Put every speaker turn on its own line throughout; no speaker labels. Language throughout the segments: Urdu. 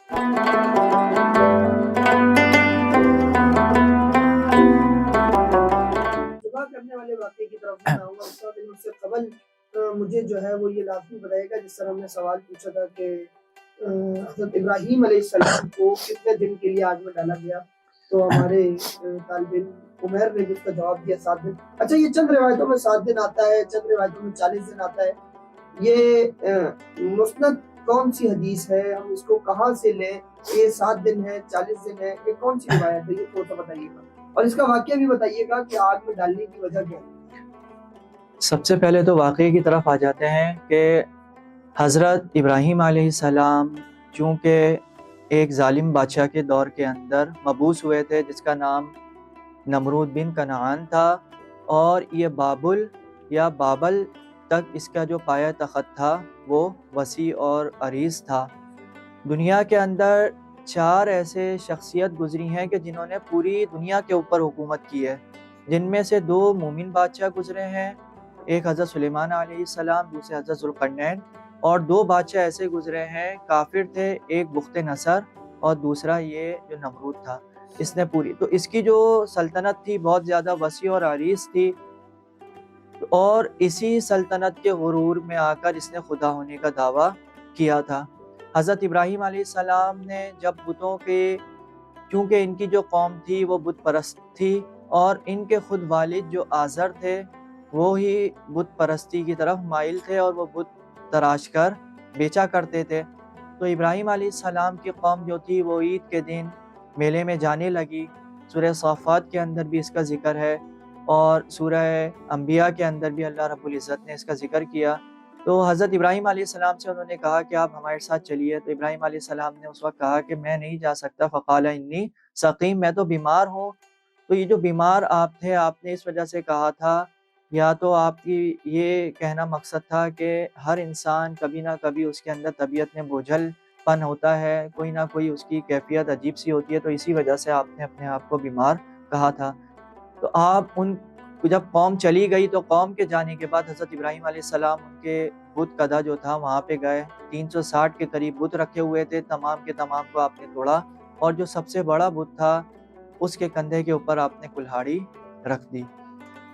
دعا کرنے والے واقعے کی طرف میں آؤں گا استاد، لیکن اس سے قبل مجھے جو ہے وہ یہ لازمی بتائے گا، جس طرح ہم نے سوال پوچھا تھا کہ حضرت ابراہیم علیہ السلام کو کتنے دن کے لیے آگ میں ڈالا گیا، تو ہمارے طالب علم عمیر نے بھی اس کا جواب دیا 7 دن۔ اچھا، یہ چند روایتوں میں 7 دن آتا ہے، چند روایتوں میں 40 دن آتا ہے، یہ مسند کون سی حدیث ہے؟ ہم اس کو کہاں سے لیں؟ یہ 7 دن ہے، 40 دن ہے، یہ کون سی روایت ہے؟ یہ تھوڑا سا بتائیے گا، اور اس کا واقعہ بھی بتائیے گا کہ آگ میں ڈالنے کی وجہ کیا ہے۔
سب سے پہلے تو واقعے کی طرف آ جاتے ہیں کہ حضرت ابراہیم علیہ السلام چونکہ ایک ظالم بادشاہ کے دور کے اندر مبعوث ہوئے تھے، جس کا نام نمرود بن کنعان تھا، اور یہ بابل یا بابل تک اس کا جو پایہ تخت تھا وہ وسیع اور عریض تھا۔ دنیا کے اندر 4 ایسے شخصیت گزری ہیں کہ جنہوں نے پوری دنیا کے اوپر حکومت کی ہے، جن میں سے 2 مومن بادشاہ گزرے ہیں، ایک حضرت سلیمان علیہ السلام، دوسرے حضرت ذوالقرنین، اور 2 بادشاہ ایسے گزرے ہیں کافر تھے، ایک بخت نصر اور دوسرا یہ جو نمرود تھا۔ اس نے تو اس کی جو سلطنت تھی بہت زیادہ وسیع اور عریض تھی، اور اسی سلطنت کے غرور میں آ کر اس نے خدا ہونے کا دعویٰ کیا تھا۔ حضرت ابراہیم علیہ السلام نے جب بتوں کے، چونکہ ان کی جو قوم تھی وہ بت پرست تھی، اور ان کے خود والد جو آزر تھے وہ ہی بت پرستی کی طرف مائل تھے، اور وہ بت تراش کر بیچا کرتے تھے۔ تو ابراہیم علیہ السلام کی قوم جو تھی وہ عید کے دن میلے میں جانے لگی۔ سورہ صافات کے اندر بھی اس کا ذکر ہے، اور سورہ انبیاء کے اندر بھی اللہ رب العزت نے اس کا ذکر کیا۔ تو حضرت ابراہیم علیہ السلام سے انہوں نے کہا کہ آپ ہمارے ساتھ چلیے، تو ابراہیم علیہ السلام نے اس وقت کہا کہ میں نہیں جا سکتا، فقال انی سقیم، میں تو بیمار ہوں۔ تو یہ جو بیمار آپ تھے، آپ نے اس وجہ سے کہا تھا، یا تو آپ کی یہ کہنا مقصد تھا کہ ہر انسان کبھی نہ کبھی اس کے اندر طبیعت میں بوجھل پن ہوتا ہے، کوئی نہ کوئی اس کی کیفیت عجیب سی ہوتی ہے، تو اسی وجہ سے آپ نے اپنے آپ کو بیمار کہا تھا۔ تو آپ جب قوم چلی گئی تو قوم کے جانے کے بعد حضرت ابراہیم علیہ السلام ان کے بت قدا جو تھا وہاں پہ گئے، 360 کے قریب بت رکھے ہوئے تھے، تمام کے تمام کو آپ نے توڑا، اور جو سب سے بڑا بت تھا اس کے کندھے کے اوپر آپ نے کلہاڑی رکھ دی۔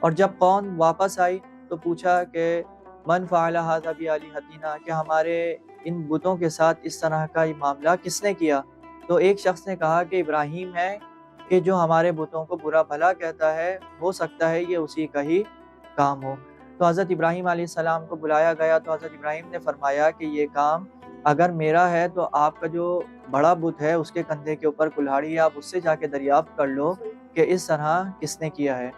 اور جب قوم واپس آئی تو پوچھا کہ من فعل ھذا بآلہتنا، کہ ہمارے ان بتوں کے ساتھ اس طرح کا یہ معاملہ کس نے کیا؟ تو ایک شخص نے کہا کہ ابراہیم ہے، کہ جو ہمارے بتوں کو برا بھلا کہتا ہے، ہو سکتا ہے یہ اسی کا ہی کام ہو۔ تو حضرت ابراہیم علیہ السلام کو بلایا گیا، تو حضرت ابراہیم نے فرمایا کہ یہ کام اگر میرا ہے تو آپ کا جو بڑا بت ہے اس کے کندھے کے اوپر کلہاڑی ہے، آپ اس سے جا کے دریافت کر لو کہ اس طرح کس نے کیا ہے۔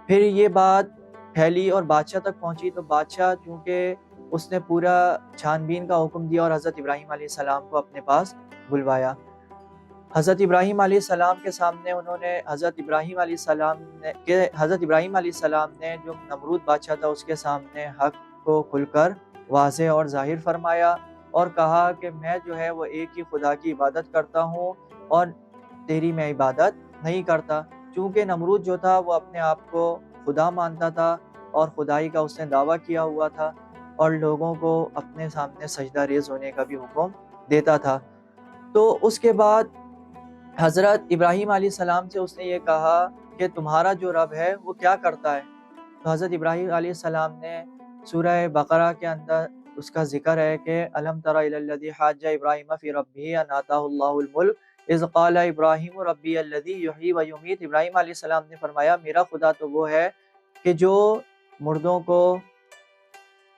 پھر یہ بات پھیلی اور بادشاہ تک پہنچی، تو بادشاہ چونکہ اس نے پورا چھان بین کا حکم دیا اور حضرت ابراہیم علیہ السلام کو اپنے پاس بلوایا۔ حضرت ابراہیم علیہ السلام کے سامنے انہوں نے حضرت ابراہیم علیہ السلام نے جو نمرود بادشاہ تھا اس کے سامنے حق کو کھل کر واضح اور ظاہر فرمایا، اور کہا کہ میں جو ہے وہ ایک ہی خدا کی عبادت کرتا ہوں اور تیری میں عبادت نہیں کرتا۔ چونکہ نمرود جو تھا وہ اپنے آپ کو خدا مانتا تھا اور خدائی کا اس نے دعویٰ کیا ہوا تھا، اور لوگوں کو اپنے سامنے سجدہ ریز ہونے کا بھی حکم دیتا تھا۔ تو اس کے بعد حضرت ابراہیم علیہ السلام سے اس نے یہ کہا کہ تمہارا جو رب ہے وہ کیا کرتا ہے؟ تو حضرت ابراہیم علیہ السلام نے سورہ بقرہ کے اندر اس کا ذکر ہے کہ الم تر الی الذی حاج ابراہیم فی ربہ ان آتاہ اللہ الملک اذ قال ابراہیم ربی الذی یحیی و یمیت۔ ابراہیم علیہ السلام نے فرمایا میرا خدا تو وہ ہے کہ جو مردوں کو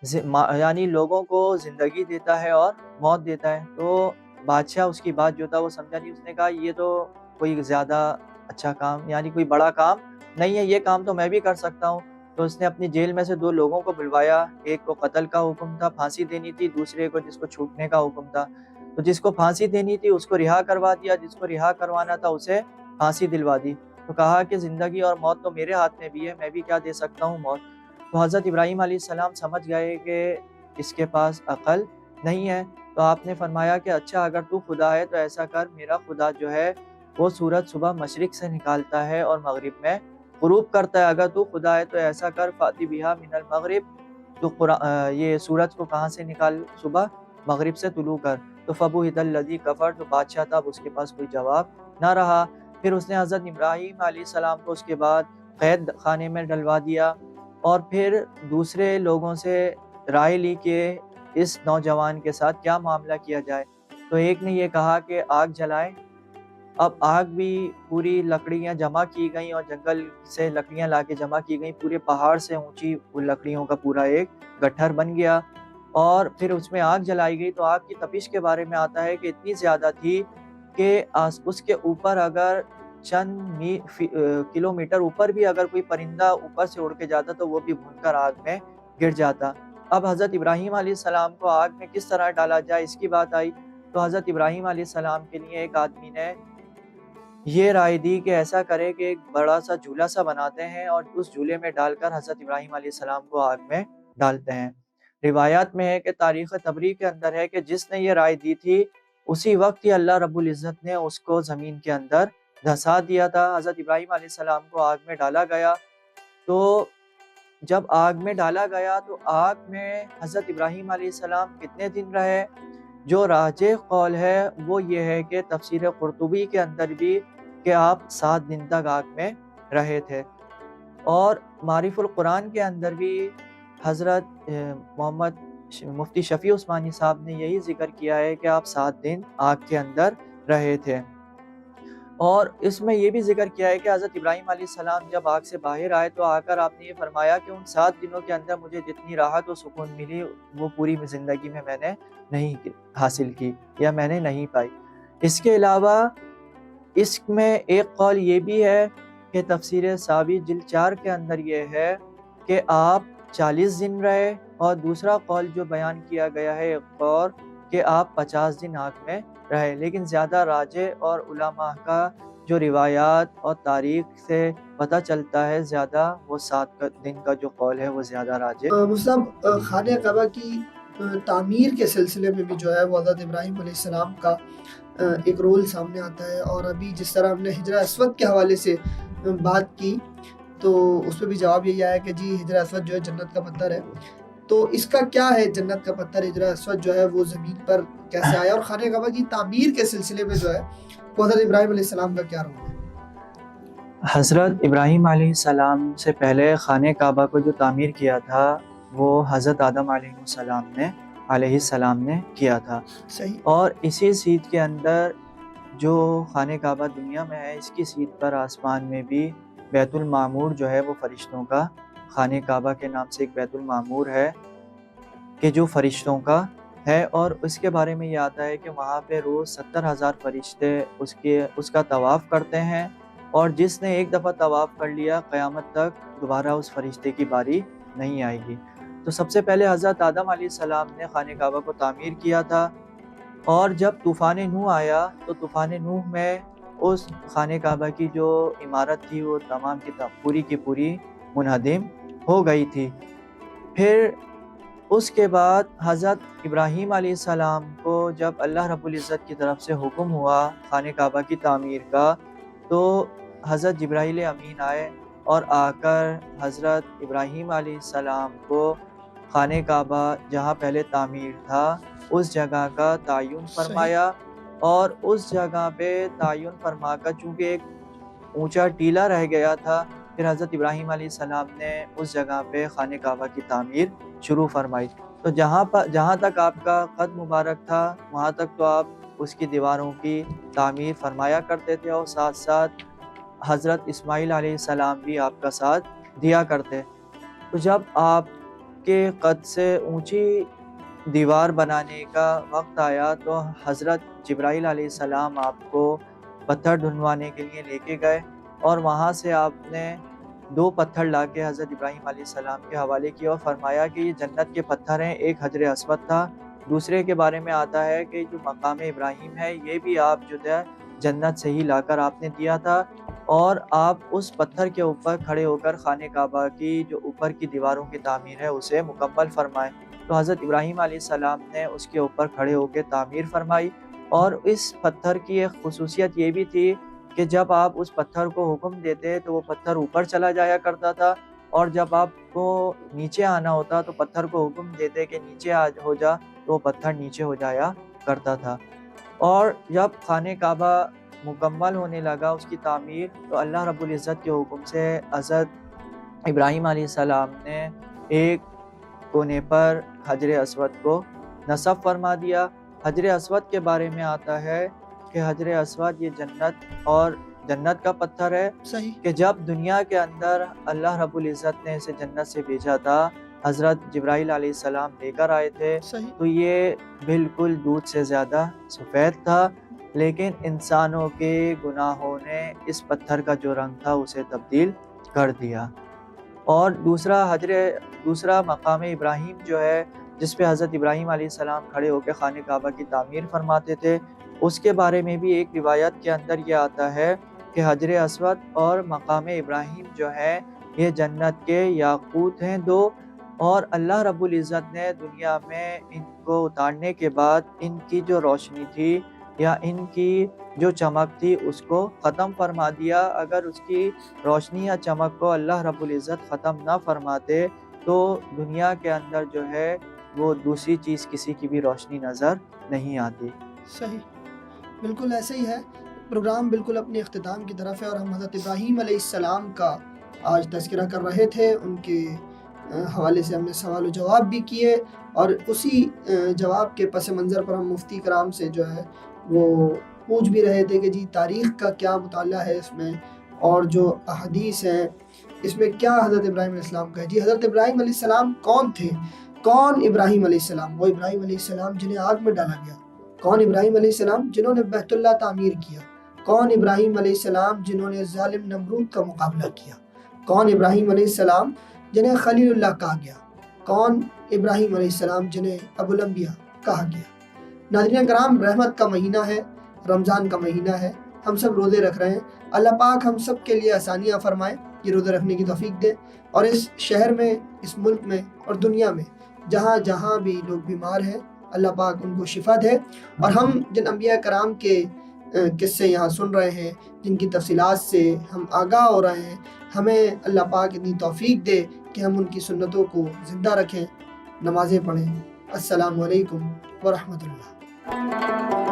یعنی لوگوں کو زندگی دیتا ہے اور موت دیتا ہے۔ تو بادشاہ اس کی بات جو تھا وہ سمجھا نہیں، اس نے کہا یہ تو کوئی زیادہ اچھا کام، یعنی کوئی بڑا کام نہیں ہے، یہ کام تو میں بھی کر سکتا ہوں۔ تو اس نے اپنی جیل میں سے 2 لوگوں کو بلوایا، ایک کو قتل کا حکم تھا، پھانسی دینی تھی، دوسرے کو جس کو چھوٹنے کا حکم تھا۔ تو جس کو پھانسی دینی تھی اس کو رہا کروا دیا، جس کو رہا کروانا تھا اسے پھانسی دلوا دی۔ تو کہا کہ زندگی اور موت تو میرے ہاتھ میں بھی ہے، میں بھی کیا دے سکتا ہوں؟ موت۔ تو حضرت ابراہیم علیہ السلام سمجھ گئے کہ اس کے پاس عقل نہیں ہے، تو آپ نے فرمایا کہ اچھا اگر تو خدا ہے تو ایسا کر، میرا خدا جو ہے وہ سورج صبح مشرق سے نکالتا ہے اور مغرب میں غروب کرتا ہے، اگر تو خدا ہے تو ایسا کر فاتی بہا من المغرب، تو یہ سورج کو کہاں سے نکال؟ صبح مغرب سے طلوع کر۔ تو فبہت الذی کفر، تو بادشاہ تھا، اب اس کے پاس کوئی جواب نہ رہا۔ پھر اس نے حضرت ابراہیم علیہ السلام کو اس کے بعد قید خانے میں ڈلوا دیا، اور پھر دوسرے لوگوں سے رائے لی کہ اس نوجوان کے ساتھ کیا معاملہ کیا جائے۔ تو ایک نے یہ کہا کہ آگ جلائے۔ اب آگ بھی پوری لکڑیاں جمع کی گئیں، اور جنگل سے لکڑیاں لا کے جمع کی گئیں، پورے پہاڑ سے اونچی لکڑیوں کا پورا ایک گٹھر بن گیا، اور پھر اس میں آگ جلائی گئی۔ تو آگ کی تپش کے بارے میں آتا ہے کہ اتنی زیادہ تھی کہ اس کے اوپر اگر چند کلومیٹر اوپر بھی اگر کوئی پرندہ اوپر سے اڑ کے جاتا تو وہ بھی بھون کر آگ میں گر جاتا۔ اب حضرت ابراہیم علیہ السلام کو آگ میں کس طرح ڈالا جائے، اس کی بات آئی، تو حضرت ابراہیم علیہ السلام کے لیے ایک آدمی نے یہ رائے دی کہ ایسا کرے کہ ایک بڑا سا جھولا سا بناتے ہیں، اور اس جھولے میں ڈال کر حضرت ابراہیم علیہ السلام کو آگ میں ڈالتے ہیں۔ روایات میں ہے کہ تاریخ طبری کے اندر ہے کہ جس نے یہ رائے دی تھی اسی وقت ہی اللہ رب العزت نے اس کو زمین کے اندر دھسا دیا تھا۔ حضرت ابراہیم علیہ السلام کو آگ میں ڈالا گیا، تو جب آگ میں ڈالا گیا تو آگ میں حضرت ابراہیم علیہ السلام کتنے دن رہے؟ جو راجح قول ہے وہ یہ ہے کہ تفسیر قرطبی کے اندر بھی کہ آپ 7 دن تک آگ میں رہے تھے، اور معارف القرآن کے اندر بھی حضرت محمد مفتی شفیع عثمانی صاحب نے یہی ذکر کیا ہے کہ آپ 7 دن آگ کے اندر رہے تھے۔ اور اس میں یہ بھی ذکر کیا ہے کہ حضرت ابراہیم علیہ السلام جب آگ سے باہر آئے تو آ کر آپ نے یہ فرمایا کہ ان 7 دنوں کے اندر مجھے جتنی راحت و سکون ملی وہ پوری زندگی میں میں نے نہیں حاصل کی یا میں نے نہیں پائی۔ اس کے علاوہ اس میں ایک قول یہ بھی ہے کہ تفسیر ساوی جلد 4 کے اندر یہ ہے کہ آپ 40 دن رہے، اور دوسرا قول جو بیان کیا گیا ہے ایک قول کہ آپ 50 دن آگ میں رہے، لیکن زیادہ راجح اور علماء کا جو روایات اور تاریخ سے پتہ چلتا ہے زیادہ وہ 7 دن کا جو قول ہے وہ زیادہ راجح۔
مصعب، خانہ کعبہ کی تعمیر کے سلسلے میں بھی جو ہے وہ حضرت ابراہیم علیہ السلام کا ایک رول سامنے آتا ہے، اور ابھی جس طرح ہم نے حجر اسود کے حوالے سے بات کی تو اس پہ بھی جواب یہی آیا کہ جی حجر اسود جو ہے جنت کا پتھر ہے، تو اس کا کیا ہے جنت کا پتھر حجر اسود جو ہے وہ زمین پر کیسے آیا، اور خانہ کعبہ کی تعمیر کے سلسلے میں جو ہے وہ حضرت ابراہیم علیہ السلام کا کیا رول ہے؟
حضرت ابراہیم علیہ السلام سے پہلے خانہ کعبہ کو جو تعمیر کیا تھا وہ حضرت آدم علیہ السلام نے کیا تھا،
صحیح۔
اور اسی سیٹ کے اندر جو خانہ کعبہ دنیا میں ہے اس کی سیٹ پر آسمان میں بھی بیت المعمور جو ہے وہ فرشتوں کا، خانہ کعبہ کے نام سے ایک بیت المعمور ہے کہ جو فرشتوں کا ہے، اور اس کے بارے میں یہ آتا ہے کہ وہاں پہ روز 70,000 فرشتے اس کا طواف کرتے ہیں، اور جس نے ایک دفعہ طواف کر لیا قیامت تک دوبارہ اس فرشتے کی باری نہیں آئے گی۔ تو سب سے پہلے حضرت آدم علیہ السلام نے خانہ کعبہ کو تعمیر کیا تھا، اور جب طوفان نوح آیا تو طوفان نوح میں اس خانہ کعبہ کی جو عمارت تھی وہ تمام کی پوری منہدم ہو گئی تھی۔ پھر اس کے بعد حضرت ابراہیم علیہ السلام کو جب اللہ رب العزت کی طرف سے حکم ہوا خانہ کعبہ کی تعمیر کا، تو حضرت جبرائیل امین آئے اور آ کر حضرت ابراہیم علیہ السلام کو خانہ کعبہ جہاں پہلے تعمیر تھا اس جگہ کا تعین فرمایا، اور اس جگہ پہ تعین فرما کر چونکہ ایک اونچا ٹیلا رہ گیا تھا، پھر حضرت ابراہیم علیہ السلام نے اس جگہ پہ خانہ کعبہ کی تعمیر شروع فرمائی۔ تو جہاں تک آپ کا قد مبارک تھا وہاں تک تو آپ اس کی دیواروں کی تعمیر فرمایا کرتے تھے، اور ساتھ ساتھ حضرت اسماعیل علیہ السلام بھی آپ کا ساتھ دیا کرتے۔ تو جب آپ کے قد سے اونچی دیوار بنانے کا وقت آیا تو حضرت جبرائیل علیہ السلام آپ کو پتھر ڈھونڈوانے کے لیے لے کے گئے، اور وہاں سے آپ نے 2 پتھر لا کے حضرت ابراہیم علیہ السلام کے حوالے کیا اور فرمایا کہ یہ جنت کے پتھر ہیں۔ ایک حجر اسود تھا، دوسرے کے بارے میں آتا ہے کہ جو مقام ابراہیم ہے یہ بھی آپ جو ہے جنت سے ہی لا کر آپ نے دیا تھا، اور آپ اس پتھر کے اوپر کھڑے ہو کر خانہ کعبہ کی جو اوپر کی دیواروں کی تعمیر ہے اسے مکمل فرمائیں۔ تو حضرت ابراہیم علیہ السلام نے اس کے اوپر کھڑے ہو کے تعمیر فرمائی، اور اس پتھر کی ایک خصوصیت یہ بھی تھی کہ جب آپ اس پتھر کو حکم دیتے تو وہ پتھر اوپر چلا جایا کرتا تھا، اور جب آپ کو نیچے آنا ہوتا تو پتھر کو حکم دیتے کہ نیچے ہو جا تو وہ پتھر نیچے ہو جایا کرتا تھا۔ اور جب خانہ کعبہ مکمل ہونے لگا اس کی تعمیر، تو اللہ رب العزت کے حکم سے حضرت ابراہیم علیہ السلام نے ایک کونے پر حجر اسود کو نصب فرما دیا۔ حجر اسود کے بارے میں آتا ہے کہ حجر اسود یہ جنت کا پتھر ہے
صحیح
کہ جب دنیا کے اندر اللہ رب العزت نے اسے جنت سے بھیجا تھا، حضرت جبرائیل علیہ السلام لے کر آئے تھے،
صحیح
تو یہ بالکل دودھ سے زیادہ سفید تھا، لیکن انسانوں کے گناہوں نے اس پتھر کا جو رنگ تھا اسے تبدیل کر دیا۔ اور دوسرا مقام ابراہیم جو ہے، جس پہ حضرت ابراہیم علیہ السلام کھڑے ہو کے خانہ کعبہ کی تعمیر فرماتے تھے، اس کے بارے میں بھی ایک روایت کے اندر یہ آتا ہے کہ حجر اسود اور مقام ابراہیم جو ہے یہ جنت کے یاقوت ہیں دو، اور اللہ رب العزت نے دنیا میں ان کو اتارنے کے بعد ان کی جو روشنی تھی یا ان کی جو چمک تھی اس کو ختم فرما دیا۔ اگر اس کی روشنی یا چمک کو اللہ رب العزت ختم نہ فرماتے تو دنیا کے اندر جو ہے وہ دوسری چیز کسی کی بھی روشنی نظر نہیں آتی۔
صحیح، بالکل ایسے ہی ہے۔ پروگرام بالکل اپنے اختتام کی طرف ہے اور ہم حضرت ابراہیم علیہ السلام کا آج تذکرہ کر رہے تھے۔ ان کے حوالے سے ہم نے سوال و جواب بھی کیے، اور اسی جواب کے پس منظر پر ہم مفتی کرام سے جو ہے وہ پوچھ بھی رہے تھے کہ جی تاریخ کا کیا مطالعہ ہے اس میں، اور جو احادیث ہیں اس میں کیا حضرت ابراہیم علیہ السلام کا ہے۔ جی حضرت ابراہیم علیہ السلام کون تھے؟ کون ابراہیم علیہ السلام؟ وہ ابراہیم علیہ السلام جنہیں آگ میں ڈالا گیا۔ کون ابراہیم علیہ السلام جنہوں نے بیت اللہ تعمیر کیا؟ کون ابراہیم علیہ السلام جنہوں نے ظالم نمرود کا مقابلہ کیا؟ کون ابراہیم علیہ السلام جنہیں خلیل اللہ کہا گیا؟ کون ابراہیم علیہ السلام جنہیں ابو الانبیاء کہا گیا؟ ناظرین کرام، رحمت کا مہینہ ہے، رمضان کا مہینہ ہے، ہم سب روزے رکھ رہے ہیں۔ اللہ پاک ہم سب کے لیے آسانیاں فرمائے، یہ روزے رکھنے کی توفیق دے، اور اس شہر میں، اس ملک میں اور دنیا میں جہاں جہاں بھی لوگ بیمار ہیں اللہ پاک ان کو شفا دے، اور ہم جن انبیاء کرام کے قصے یہاں سن رہے ہیں، جن کی تفصیلات سے ہم آگاہ ہو رہے ہیں، ہمیں اللہ پاک اتنی توفیق دے کہ ہم ان کی سنتوں کو زندہ رکھیں، نمازیں پڑھیں۔ السلام علیکم ورحمۃ اللہ۔